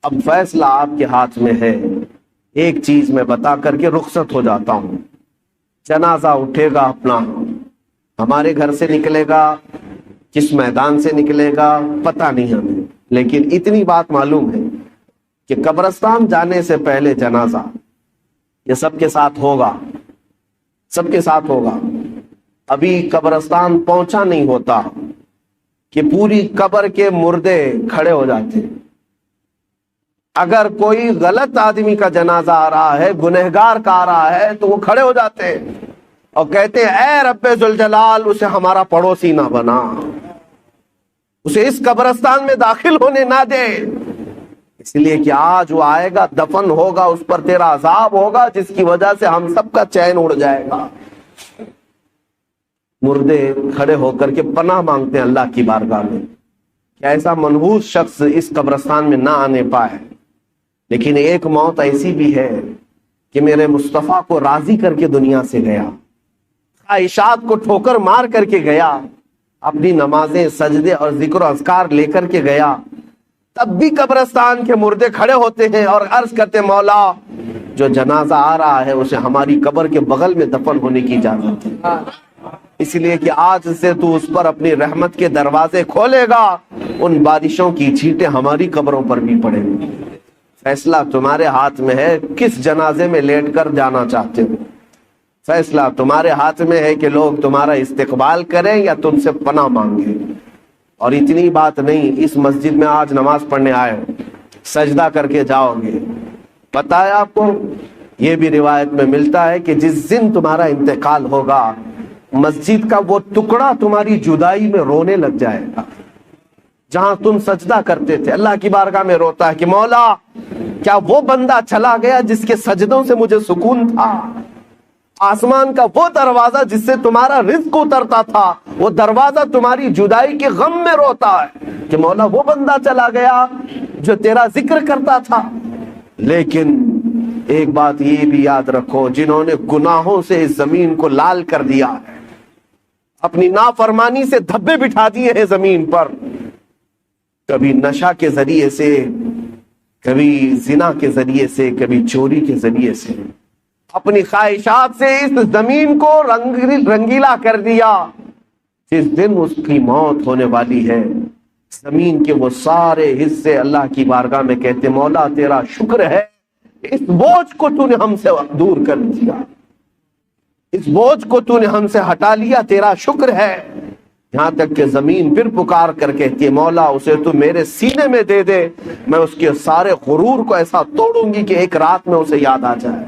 اب فیصلہ آپ کے ہاتھ میں ہے۔ ایک چیز میں بتا کر کے رخصت ہو جاتا ہوں، جنازہ اٹھے گا اپنا، ہمارے گھر سے نکلے گا، کس میدان سے نکلے گا پتہ نہیں ہمیں، لیکن اتنی بات معلوم ہے کہ قبرستان جانے سے پہلے جنازہ یہ سب کے ساتھ ہوگا، سب کے ساتھ ہوگا۔ ابھی قبرستان پہنچا نہیں ہوتا کہ پوری قبر کے مردے کھڑے ہو جاتے۔ اگر کوئی غلط آدمی کا جنازہ آ رہا ہے، گنہگار کا آ رہا ہے، تو وہ کھڑے ہو جاتے ہیں اور کہتے ہیں اے رب ذوالجلال اسے ہمارا پڑوسی نہ بنا، اسے اس قبرستان میں داخل ہونے نہ دے، اس لیے کہ آج وہ آئے گا، دفن ہوگا، اس پر تیرا عذاب ہوگا، جس کی وجہ سے ہم سب کا چین اڑ جائے گا۔ مردے کھڑے ہو کر کے پناہ مانگتے ہیں اللہ کی بارگاہ میں کہ ایسا منحوس شخص اس قبرستان میں نہ آنے پائے۔ لیکن ایک موت ایسی بھی ہے کہ میرے مصطفیٰ کو راضی کر کے دنیا سے گیا، خواہشات کو ٹھوکر مار کر کے گیا، اپنی نمازیں، سجدے اور ذکر و اذکار لے کر کے گیا، تب بھی قبرستان کے مردے کھڑے ہوتے ہیں اور عرض کرتے مولا جو جنازہ آ رہا ہے اسے ہماری قبر کے بغل میں دفن ہونے کی اجازت ہے، اس لیے کہ آج سے تو اس پر اپنی رحمت کے دروازے کھولے گا، ان بارشوں کی چھینٹیں ہماری قبروں پر بھی پڑیں گی۔ فیصلہ تمہارے ہاتھ میں ہے، کس جنازے میں لیٹ کر جانا چاہتے ہو؟ فیصلہ تمہارے ہاتھ میں ہے کہ لوگ تمہارا استقبال کریں یا تم سے پناہ مانگیں۔ اور اتنی بات نہیں، اس مسجد میں آج نماز پڑھنے آئے ہو، سجدہ کر کے جاؤ گے، پتہ ہے آپ کو یہ بھی روایت میں ملتا ہے کہ جس دن تمہارا انتقال ہوگا مسجد کا وہ ٹکڑا تمہاری جدائی میں رونے لگ جائے گا، جہاں تم سجدہ کرتے تھے اللہ کی بارگاہ میں روتا ہے کہ مولا کیا وہ بندہ چلا گیا جس کے سجدوں سے مجھے سکون تھا، آسمان کا وہ دروازہ جس سے تمہارا رزق اترتا تھا، وہ دروازہ تمہاری جدائی کے غم میں روتا ہے کہ مولا وہ بندہ چلا گیا جو تیرا ذکر کرتا تھا۔ لیکن ایک بات یہ بھی یاد رکھو، جنہوں نے گناہوں سے اس زمین کو لال کر دیا ہے، اپنی نافرمانی سے دھبے بٹھا دیے ہیں زمین پر، کبھی نشہ کے ذریعے سے، کبھی زنا کے ذریعے سے، کبھی چوری کے ذریعے سے، اپنی خواہشات سے اس زمین کو رنگیلا کر دیا، جس دن اس کی موت ہونے والی ہے زمین کے وہ سارے حصے اللہ کی بارگاہ میں کہتے مولا تیرا شکر ہے، اس بوجھ کو تو نے ہم سے دور کر دیا، اس بوجھ کو تو نے ہم سے ہٹا لیا، تیرا شکر ہے۔ یہاں تک کہ زمین پھر پکار کر کہتی ہے مولا اسے تو میرے سینے میں دے دے، میں اس کے سارے غرور کو ایسا توڑوں گی کہ ایک رات میں اسے یاد آ جائے۔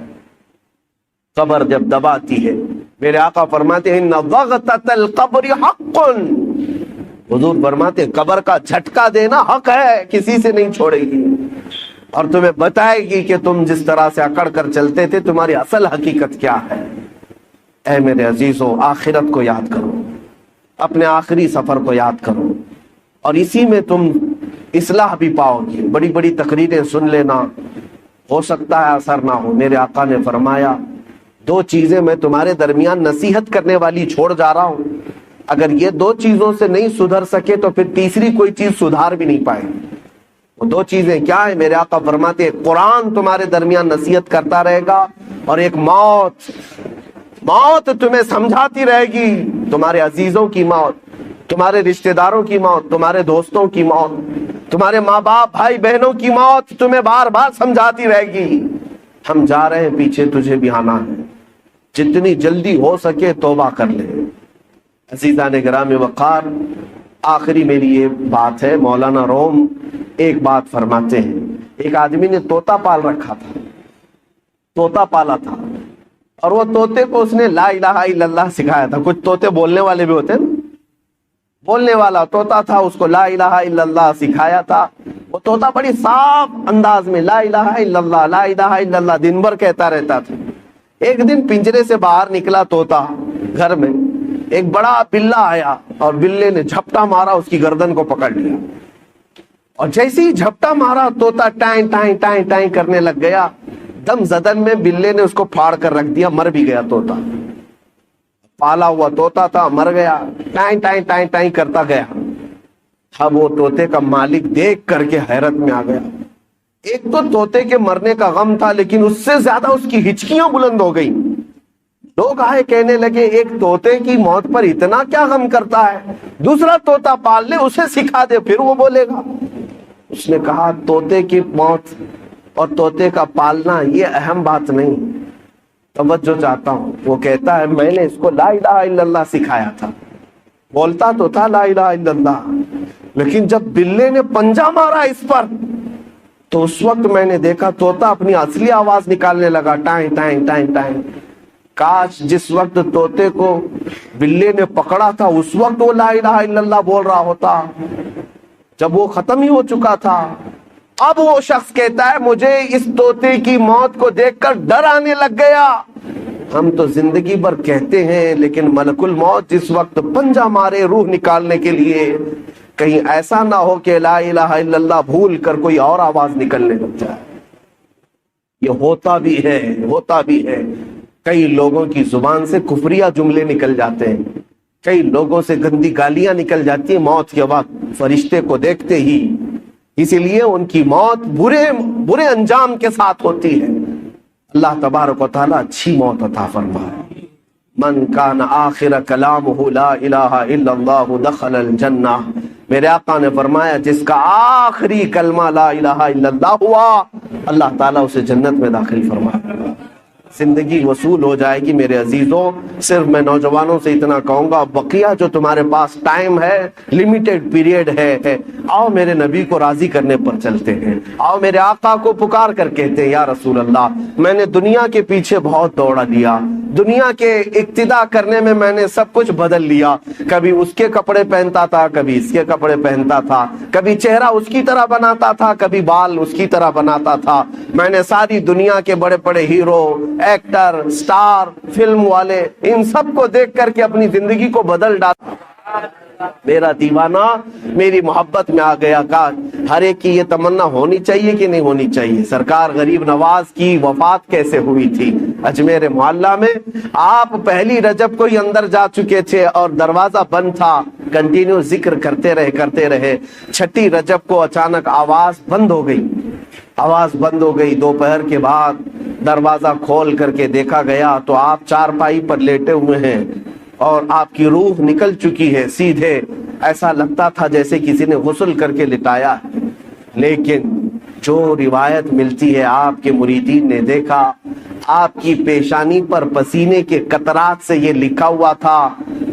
قبر جب دباتی ہے، میرے آقا فرماتے ہیں ان ضغطۃ القبر حق، حضور فرماتے ہیں قبر کا جھٹکا دینا حق ہے، کسی سے نہیں چھوڑے گی، اور تمہیں بتائے گی کہ تم جس طرح سے اکڑ کر چلتے تھے تمہاری اصل حقیقت کیا ہے۔ اے میرے عزیزو، آخرت کو یاد کرو، اپنے آخری سفر کو یاد کرو، اور اسی میں تم اصلاح بھی پاؤ گے۔ بڑی بڑی تقریریں سن لینا، ہو سکتا ہے اثر نہ ہو۔ میرے آقا نے فرمایا دو چیزیں میں تمہارے درمیان نصیحت کرنے والی چھوڑ جا رہا ہوں، اگر یہ دو چیزوں سے نہیں سدھر سکے تو پھر تیسری کوئی چیز سدھار بھی نہیں پائے۔ وہ دو چیزیں کیا ہیں؟ میرے آقا فرماتے ہیں قرآن تمہارے درمیان نصیحت کرتا رہے گا، اور ایک موت تمہیں سمجھاتی رہے گی، تمہارے عزیزوں کی موت، تمہارے رشتہ داروں کی موت، تمہارے دوستوں کی موت، تمہارے ماں باپ بھائی بہنوں کی موت تمہیں بار بار سمجھاتی رہے گی۔ ہم جا رہے ہیں، پیچھے تجھے بھی آنا ہے، جتنی جلدی ہو سکے توبہ کر لے۔ عزیزان گرامی وقار، آخری میری یہ بات ہے، مولانا روم ایک بات فرماتے ہیں، ایک آدمی نے طوطا پال رکھا تھا، طوطا پالا تھا، اور وہ طوطے کو اس نے لا الہ الا اللہ سکھایا تھا۔ کچھ طوطے بولنے والے بھی ہوتے ہیں نا، بولنے والا طوطا تھا، اس کو لا الہ الا اللہ سکھایا تھا۔ وہ طوطا بڑی صاف انداز میں لا الہ الا اللہ لا الہ الا اللہ دن بھر کہتا رہتا تھا۔ ایک دن پنجرے سے باہر نکلا طوطا، گھر میں ایک بڑا بلہ آیا، اور بلے نے جھپٹا مارا، اس کی گردن کو پکڑ لیا، اور جیسے ہی جھپٹا مارا طوطا ٹائیں ٹائیں ٹائیں ٹائیں کرنے لگ گیا، دم زدن میں بلے نے اس کو پھاڑ کر رکھ دیا، مر بھی گیا طوطا۔ پالا ہوا طوطا تھا، مر گیا، ٹائیں ٹائیں ٹائیں ٹائیں کرتا گیا۔ اب وہ طوطے کا مالک دیکھ کر کے حیرت میں آ گیا۔ ایک تو طوطے کے مرنے کا غم تھا، لیکن اس سے زیادہ اس کی ہچکیاں بلند ہو گئیں۔ لوگ آئے کہنے لگے ایک طوطے کی موت پر اتنا کیا غم کرتا ہے، دوسرا طوطا پال لے، اسے سکھا دے، پھر وہ بولے گا۔ اس نے کہا طوطے کی موت اور طوطے کا پالنا یہ اہم بات نہیں، توجہ چاہتا ہوں۔ وہ کہتا ہے میں نے اس کو لا الہ الا اللہ سکھایا تھا، بولتا تو تھا لا الہ الا اللہ، لیکن جب بلے نے پنجہ مارا اس پر تو اس وقت میں نے دیکھا طوطا اپنی اصلی آواز نکالنے لگا، ٹائیں ٹائیں ٹائیں ٹائیں۔ کاش جس وقت طوطے کو بلے نے پکڑا تھا اس وقت وہ لا الہ الا اللہ بول رہا ہوتا، جب وہ ختم ہی ہو چکا تھا۔ اب وہ شخص کہتا ہے مجھے اس طوطے کی موت کو دیکھ کر ڈر آنے لگ گیا۔ ہم تو زندگی بھر کہتے ہیں، لیکن ملک الموت جس وقت پنجہ مارے روح نکالنے کے لیے، کہیں ایسا نہ ہو کہ لا الہ الا اللہ بھول کر کوئی اور آواز نکلنے لگ جائے۔ یہ ہوتا بھی ہے، کئی لوگوں کی زبان سے کفریہ جملے نکل جاتے ہیں، کئی لوگوں سے گندی گالیاں نکل جاتی ہیں موت کے وقت فرشتے کو دیکھتے ہی، اسی لیے ان کی موت برے انجام کے ساتھ ہوتی ہے۔ اللہ تبارک و تعالیٰ اچھی موت عطا فرمائے۔ من کان آخر کلامہ لا الہ الا اللہ دخل الجنہ، میرے آقا نے فرمایا جس کا آخری کلمہ لا الہ الا اللہ ہوا، اللہ تعالیٰ اسے جنت میں داخل فرمائے۔ زندگی وصول ہو جائے گی۔ میرے عزیزوں، صرف میں نوجوانوں سے اتنا کہوں گا، بقیہ جو تمہارے پاس ٹائم ہے، لمیٹڈ پیریڈ ہے، آؤ میرے نبی کو راضی کرنے پر چلتے ہیں، آؤ میرے آقا کو پکار کر کہتے ہیں یا رسول اللہ میں نے دنیا کے پیچھے بہت دوڑا دیا، دنیا کے اقتدا کرنے میں نے سب کچھ بدل لیا، کبھی اس کے کپڑے پہنتا تھا، کبھی اس کے کپڑے پہنتا تھا، کبھی چہرہ اس کی طرح بناتا تھا، کبھی بال اس کی طرح بناتا تھا، میں نے ساری دنیا کے بڑے بڑے ہیرو، ایکٹر، سٹار، فلم والے، ان سب کو دیکھ کر کے اپنی زندگی کو بدل ڈالا۔ میرا دیوانہ میری محبت میں آ گیا۔ کا ہر ایک کی یہ تمنا ہونی چاہیے کہ نہیں ہونی چاہیے؟ سرکار غریب نواز کی وفات کیسے ہوئی تھی؟ اجمیر محلہ میں آپ پہلی رجب کو ہی اندر جا چکے تھے اور دروازہ بند تھا، کنٹینیو ذکر کرتے رہے، چھٹی رجب کو اچانک آواز بند ہو گئی، دوپہر کے بعد دروازہ کھول کر کے دیکھا گیا تو آپ چارپائی پر لیٹے ہوئے ہیں اور آپ کی روح نکل چکی ہے سیدھے، ایسا لگتا تھا جیسے کسی نے غسل کر کے لٹایا۔ لیکن جو روایت ملتی ہے، آپ کے مریدین نے دیکھا آپ کی پیشانی پر پسینے کے قطرات سے یہ لکھا ہوا تھا،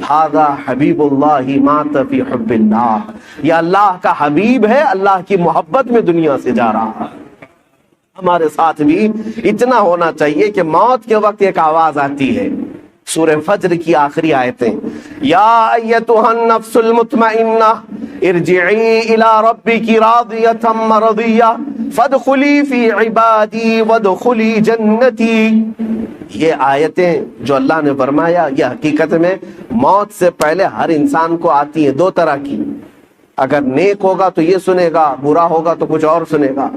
ھذا حبیب اللہ مات فی حب اللہ، یہ اللہ کا حبیب ہے، اللہ کی محبت میں دنیا سے جا رہا ہے۔ ہمارے ساتھ بھی اتنا ہونا چاہیے کہ موت کے وقت ایک آواز آتی ہے، سورہ فجر کی آخری آیتیں، یا ایتھا النفس المطمئنہ ارجعی الی ربک راضیۃ مرضیہ فادخلی فی عبادی وادخلی جنتی۔ یہ آیتیں جو اللہ نے فرمایا یہ حقیقت میں موت سے پہلے ہر انسان کو آتی ہیں، دو طرح کی، اگر نیک ہوگا تو یہ سنے گا، برا ہوگا تو کچھ اور سنے گا۔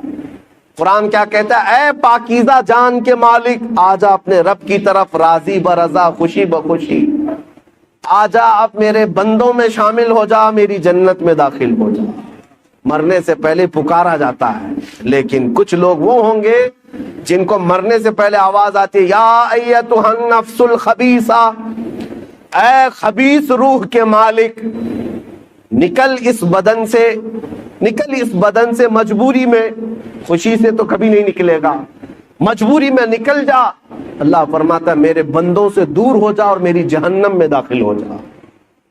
قرآن کیا کہتا ہے؟ اے پاکیزہ جان کے مالک، آجا اپنے رب کی طرف راضی برضا، خوشی بخوشی، آجا اب میرے بندوں میں شامل ہو جا، میری جنت میں داخل ہو جا۔ مرنے سے پہلے پکارا جاتا ہے، لیکن کچھ لوگ وہ ہوں گے جن کو مرنے سے پہلے آواز آتی ہے، یا ایتھا النفس الخبیثہ، اے خبیث روح کے مالک، نکل اس بدن سے مجبوری میں، خوشی سے تو کبھی نہیں نکلے گا، مجبوری میں نکل جا۔ اللہ فرماتا ہے میرے بندوں سے دور ہو جا اور میری جہنم میں داخل ہو جا۔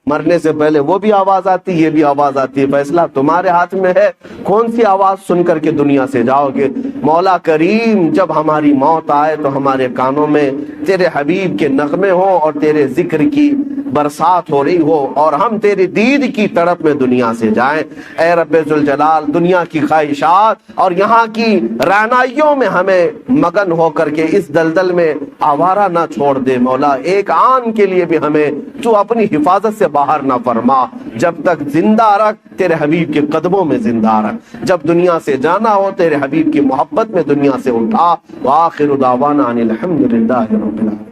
مرنے سے پہلے وہ بھی آواز آتی، یہ بھی آواز آتی ہے، فیصلہ تمہارے ہاتھ میں ہے، کون سی آواز سن کر کے دنیا سے جاؤ گے۔ مولا کریم جب ہماری موت آئے تو ہمارے کانوں میں تیرے حبیب کے نغمے ہوں اور تیرے ذکر کی برسات ہو رہی ہو اور ہم تیری دید کی تڑپ میں دنیا سے جائیں۔ اے رب ذوالجلال، دنیا کی خواہشات اور یہاں کی رعنائیوں میں ہمیں مگن ہو کر کے اس دلدل میں آوارہ نہ چھوڑ دے مولا، ایک آن کے لیے بھی ہمیں تو اپنی حفاظت سے باہر نہ فرما، جب تک زندہ رکھ تیرے حبیب کے قدموں میں زندہ رکھ، جب دنیا سے جانا ہو تیرے حبیب کی محبت میں دنیا سے اٹھا۔ وآخر دعوانا ان الحمد للہ رب العالمین۔